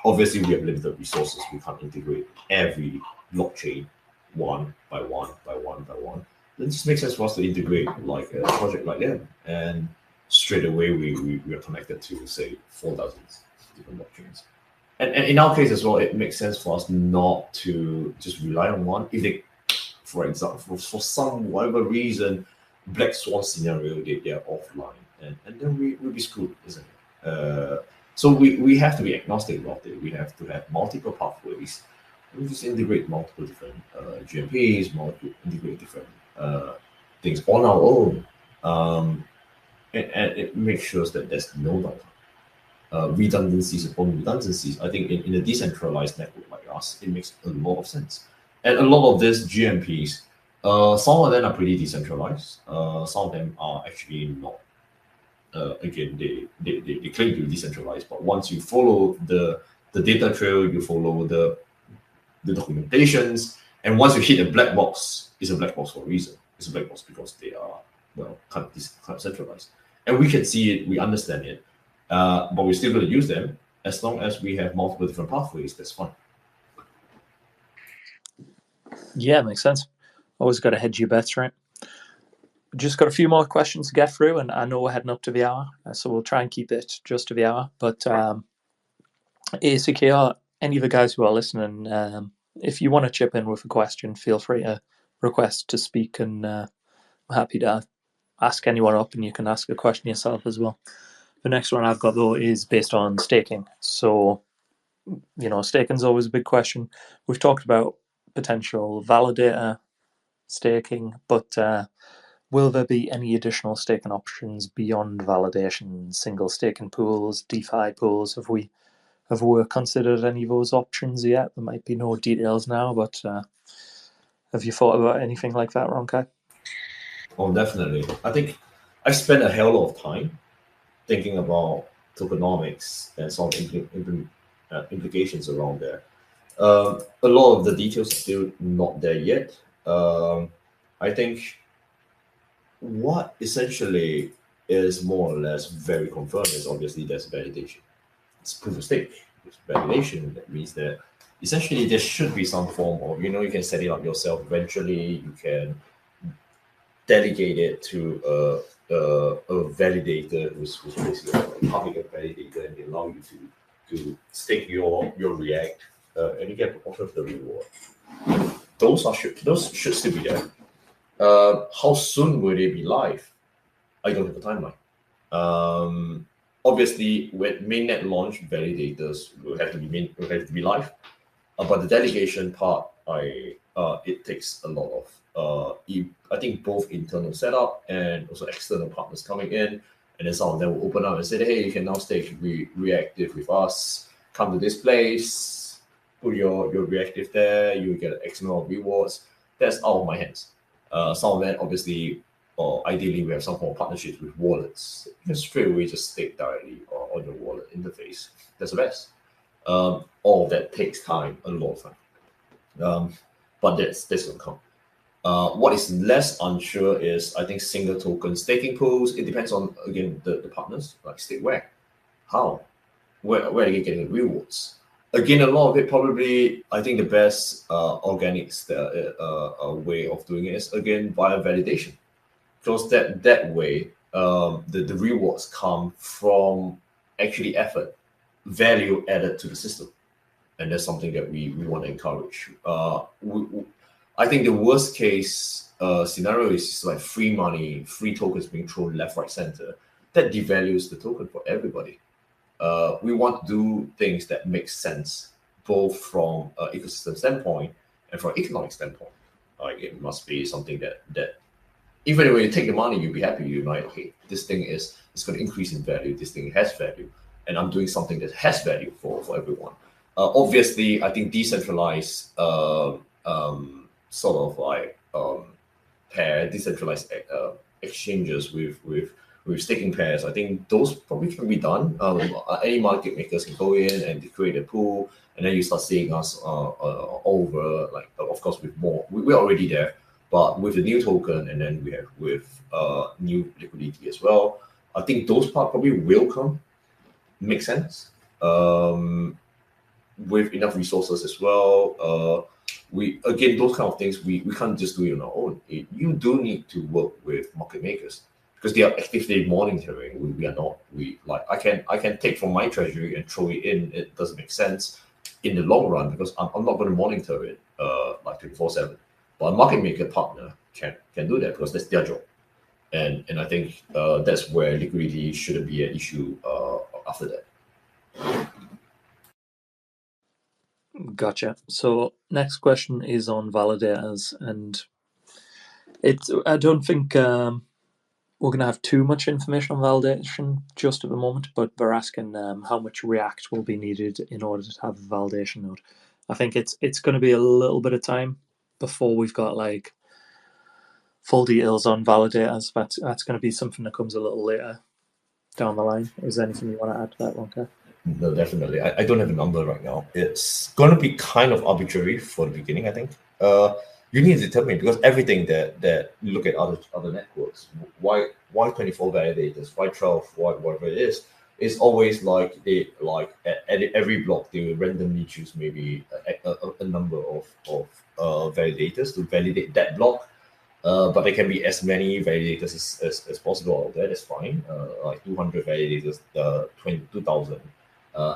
Obviously, we have limited resources. We can't integrate every blockchain one by one by one by one. It just makes sense for us to integrate like a project like that, and straight away we are connected to say 4,000 different blockchains. And in our case as well, it makes sense for us not to just rely on one. If they, for example, for some whatever reason, black swan scenario, they are offline, and then we'll be screwed, isn't it? So we have to be agnostic about it. We have to have multiple pathways. We just integrate multiple different GMPs, integrate different things on our own, and it makes sure that there's no redundancies upon redundancies. I think in a decentralized network like us, it makes a lot of sense. And a lot of these GMPs, some of them are pretty decentralized. Some of them are actually not. Again, they claim to be decentralized, but once you follow the data trail, you follow the documentations, and once you hit a black box, it's a black box for a reason. It's a black box because they are kind of centralized, and we can see it, we understand it, but we're still going to use them as long as we have multiple different pathways. That's fine. Yeah, makes sense. Always got to hedge your bets, right? Just got a few more questions to get through, and I know we're heading up to the hour, so we'll try and keep it just to the hour. But ACKR, any of the guys who are listening, if you want to chip in with a question, feel free to request to speak, and I'm happy to ask anyone up, and you can ask a question yourself as well. The next one I've got, though, is based on staking. So, staking's always a big question. We've talked about potential validator staking, but will there be any additional staking options beyond validation, single staking pools, DeFi pools? Have we considered any of those options yet? There might be no details now, but have you thought about anything like that, Ronkai? Oh, definitely. I think I spent a hell of time thinking about tokenomics and some implications around there. A lot of the details are still not there yet. I think what essentially is more or less very confirmed is obviously there's validation. It's proof of stake. It's validation. That means that essentially there should be some form of, you can set it up yourself eventually. You can delegate it to a validator who's basically a public validator, and they allow you to stake your React, and you get a portion of the reward. Those should still be there. How soon will they be live? I don't have a timeline. Obviously, with mainnet launch, validators will have to be live. But the delegation part, it takes a lot of I think both internal setup and also external partners coming in, and then some of them will open up and say, hey, you can now stake Reactive with us. Come to this place, put your Reactive there, you get X amount of rewards. That's out of my hands. Some of them, obviously, or ideally, we have some form of partnerships with wallets. You can straight away just stake directly on your wallet interface. That's the best. All of that takes time, a lot of time. But that's going to come. What is less unsure is, I think, single token staking pools. It depends on, again, the partners, like stake where, how, where are you getting the rewards. Again, a lot of it probably, I think the best organic way of doing it is, again, via validation. Because that way, the rewards come from actually effort, value added to the system. and that's something that we want to encourage. I think the worst case scenario is like free money, free tokens being thrown left, right, center. That devalues the token for everybody. We want to do things that make sense, both from an ecosystem standpoint and from an economic standpoint. Like it must be something that even when you take the money, you'll be happy. You're like, okay, this thing is going to increase in value. This thing has value, and I'm doing something that has value for everyone. Obviously, I think decentralized sort of like decentralized exchanges with staking pairs. I think those probably can be done. Any market makers can go in and create a pool, and then you start seeing us over. Like, of course, with more, we're already there, but with the new token, and then we have with new liquidity as well. I think those part probably will come. Make sense. With enough resources as well. We again, those kind of things we can't just do it on our own. You do need to work with market makers because they are actively monitoring. We are not. I can take from my treasury and throw it in. It doesn't make sense in the long run because I'm not going to monitor it like 24/7. But a market maker partner can do that because that's their job. And I think that's where liquidity shouldn't be an issue after that. Gotcha. So next question is on validators, and I don't think we're going to have too much information on validation just at the moment, but they're asking how much React will be needed in order to have a validation node. I think it's going to be a little bit of time before we've got like full details on validators. That's going to be something that comes a little later down the line. Is there anything you want to add to that, Ronka? No, definitely. I don't have a number right now. It's going to be kind of arbitrary for the beginning, I think. You need to determine because everything that you look at other networks, why 24 validators, why 12, whatever it is always like at every block they will randomly choose maybe a number of validators to validate that block. But there can be as many validators as possible out there. That's fine. Like 200 validators, 22,000.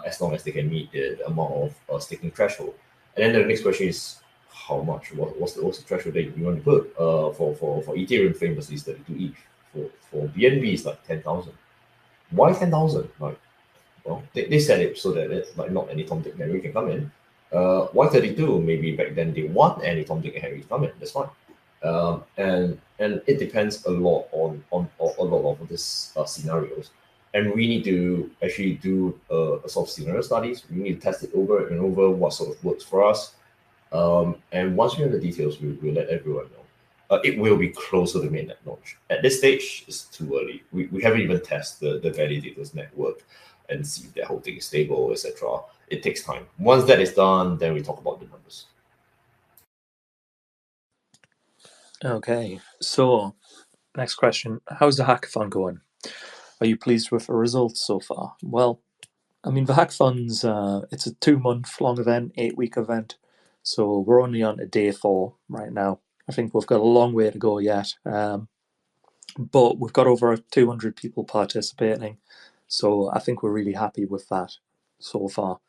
As long as they can meet the amount of staking threshold. And then the next question is how much? What's the threshold that you want to put? For Ethereum, famously, is 32 ETH. For BNB, it's like 10,000. Why 10,000? Like, well, they set it so that it's like not any Tom, Dick, and Harry can come in. Why 32? Maybe back then they want any Tom, Dick, and Harry to come in. That's fine. And it depends a lot on a lot of these scenarios. And we need to actually do a sort of scenario studies. We need to test it over and over what sort of works for us. And once we have the details, we'll let everyone know. It will be closer to mainnet launch. At this stage, it's too early. We haven't even tested the validators network and see if the whole thing is stable, etc. It takes time. Once that is done, then we talk about the numbers. Okay, so next question. How's the hackathon going? Are you pleased with the results so far? Well, I mean, the hackathon's it's a 2-month-long event, 8-week event. So we're only on to day 4 right now. I think we've got a long way to go yet. But we've got over 200 people participating. So I think we're really happy with that so far.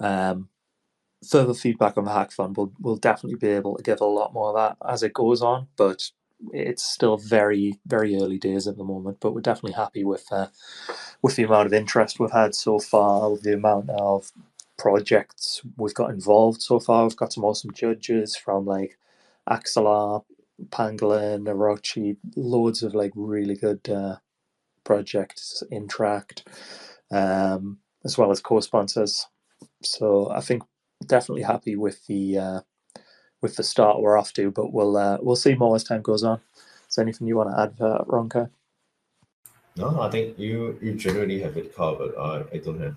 Further feedback on the hackathon, we'll definitely be able to give a lot more of that as it goes on, but it's still very, very early days at the moment. But we're definitely happy with the amount of interest we've had so far, the amount of projects we've got involved so far. We've got some awesome judges from like Axelar, Pangolin, Orochi, loads of like really good projects, Interact, as well as co-sponsors. So I think definitely happy with the start we're off to, but we'll see more as time goes on. Is there anything you want to add, Ronka? No, I think you generally have it covered. I don't have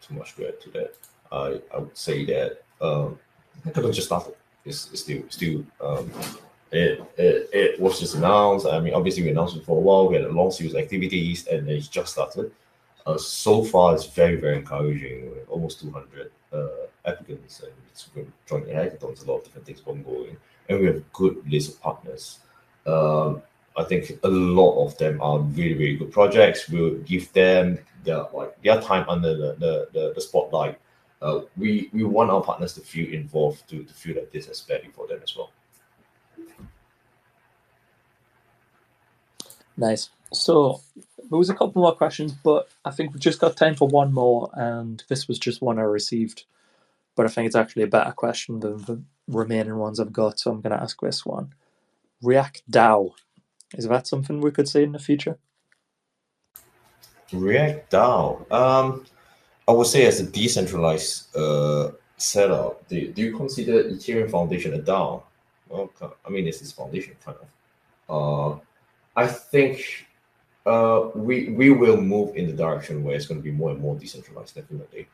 too much to add to that. I would say that hackathon just started. It's still it was just announced. I mean, obviously we announced it for a while. We had a long series of activities, and it's just started. So far, it's very, very encouraging. Almost 200 applicants, and it's joining hackathons. A lot of different things ongoing, and we have a good list of partners. I think a lot of them are really, really good projects. We'll give them their time under the spotlight We want our partners to feel involved, to feel that this has value for them as well. Nice. So there was a couple more questions, but I think we've just got time for one more, and this was just one I received, but I think it's actually a better question than the remaining ones I've got, so I'm going to ask this one. React DAO, is that something we could see in the future? React DAO. I would say as a decentralized setup, do you consider Ethereum Foundation a DAO? Well, I mean, it's its foundation kind of. I think we will move in the direction where it's going to be more and more decentralized, definitely.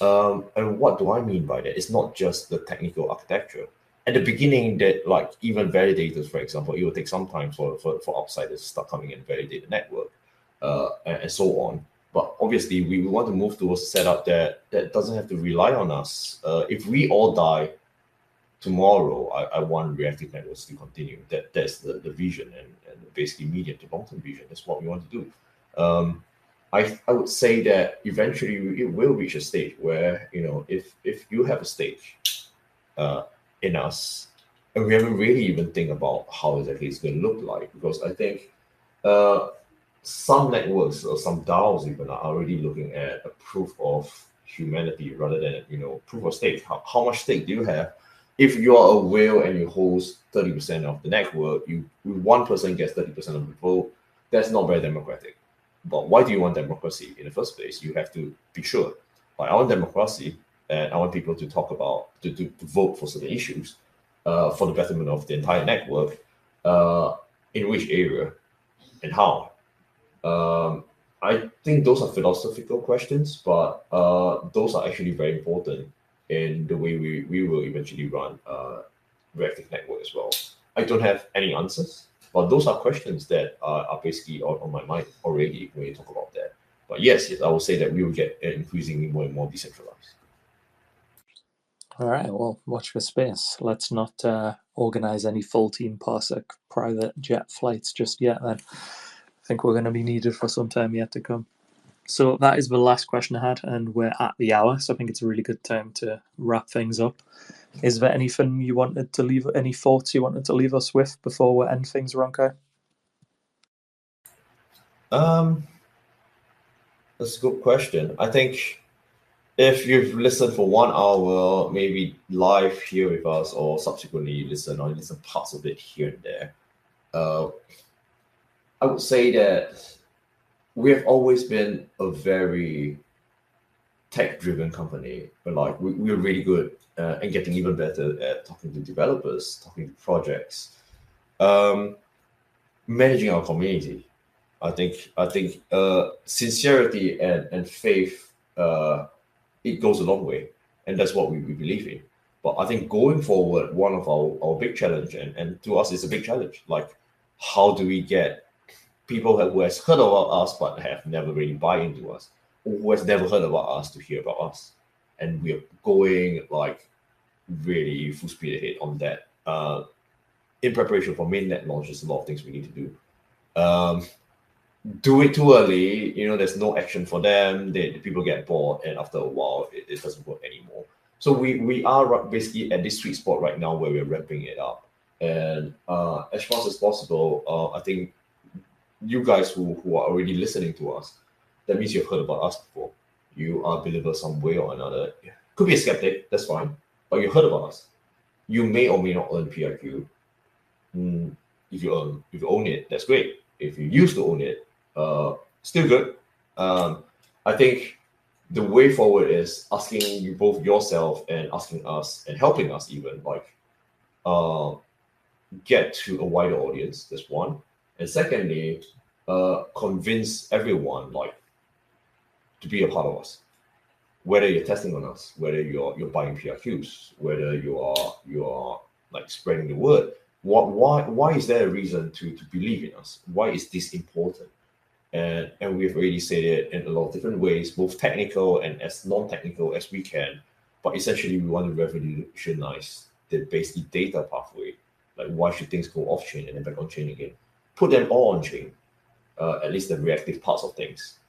And what do I mean by that? It's not just the technical architecture. At the beginning, that like even validators, for example, it will take some time for outsiders to start coming and validate the network, and so on. But obviously, we want to move towards a setup that doesn't have to rely on us. If we all die tomorrow, I want reactive networks to continue. That's the vision and basically medium to long term vision. That's what we want to do. I would say that eventually it will reach a stage where, you know, if you have a stake in us, and we haven't really even think about how exactly it's going to look like, because I think some networks or some DAOs even are already looking at a proof of humanity rather than, you know, proof of stake. How much stake do you have? If you are a whale and you hold 30% of the network, one person gets 30% of the vote. That's not very democratic. But why do you want democracy in the first place? You have to be sure. Like, I want democracy, and I want people to talk about to vote for certain issues for the betterment of the entire network. In which area and how? I think those are philosophical questions, but those are actually very important in the way we will eventually run reactive network as well. I don't have any answers, but those are questions that are basically on my mind already when you talk about that. But yes, I would say that we will get increasingly more and more decentralized. All right, well, watch for space. Let's not organize any full team Parsec private jet flights just yet then. I think we're going to be needed for some time yet to come. So that is the last question I had, and we're at the hour, so I think it's a really good time to wrap things up. Is there anything you wanted to leave, any thoughts you wanted to leave us with before we end things, Ronkai? That's a good question. I think if you've listened for 1 hour, maybe live here with us, or subsequently you listen parts of it here and there, I would say that we have always been a very tech-driven company, but like we're really good and getting even better at talking to developers, talking to projects, managing our community. I think sincerity and faith, it goes a long way, and that's what we believe in. But I think going forward, one of our big challenge, and to us it's a big challenge, like how do we get people who has heard about us but have never really buy into us, or who has never heard about us to hear about us. And we're going like really full speed ahead on that. In preparation for mainnet launch, there's a lot of things we need to do. Do it too early, you know, there's no action for them. The people get bored, and after a while, it doesn't work anymore. So we are basically at this sweet spot right now where we're ramping it up. And as fast as possible, I think you guys who are already listening to us, that means you've heard about us before. You are a believer some way or another. Could be a skeptic, that's fine. But you heard about us. You may or may not earn PRQ. If you own it, that's great. If you used to own it, still good. I think the way forward is asking you both yourself and asking us and helping us even like get to a wider audience. That's one. And secondly, convince everyone like to be a part of us. Whether you're testing on us, whether you're buying PRQs, whether you are like spreading the word. Why is there a reason to believe in us? Why is this important? And we've already said it in a lot of different ways, both technical and as non-technical as we can. But essentially, we want to revolutionize the basic data pathway. Like, why should things go off chain and then back on chain again? Put them all on chain, at least the reactive parts of things,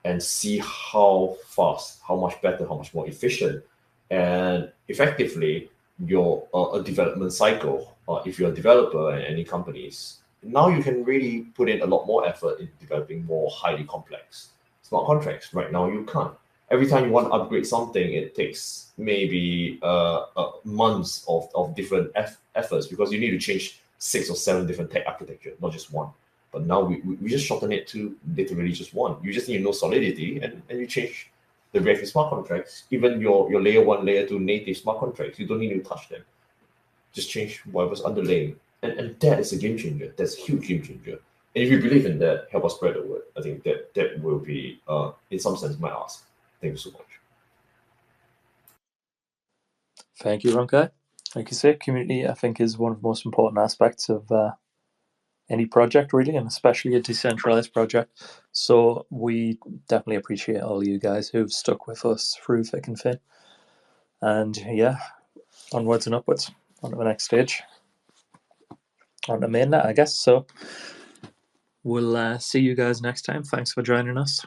and see how fast, how much better, how much more efficient And effectively, your a development cycle, if you're a developer in any companies, now you can really put in a lot more effort in developing more highly complex smart contracts. Right now, you can't. Every time you want to upgrade something, it takes maybe months of different efforts, because you need to change 6 or 7 different tech architecture, not just one. But now we just shorten it to literally just one. You just need to know Solidity, and you change the Reative smart contracts, even your layer 1, layer 2 native smart contracts. You don't need to touch them. Just change whatever's underlaying. And that is a game changer. That's a huge game changer. And if you believe in that, help us spread the word. I think that will be, in some sense, my ask. Thank you so much. Thank you, Ronkai. Like you say, community, I think, is one of the most important aspects of any project, really, and especially a decentralized project. So we definitely appreciate all you guys who've stuck with us through thick and thin. And yeah, onwards and upwards, on to the next stage, on to mainnet, I guess. So we'll see you guys next time. Thanks for joining us.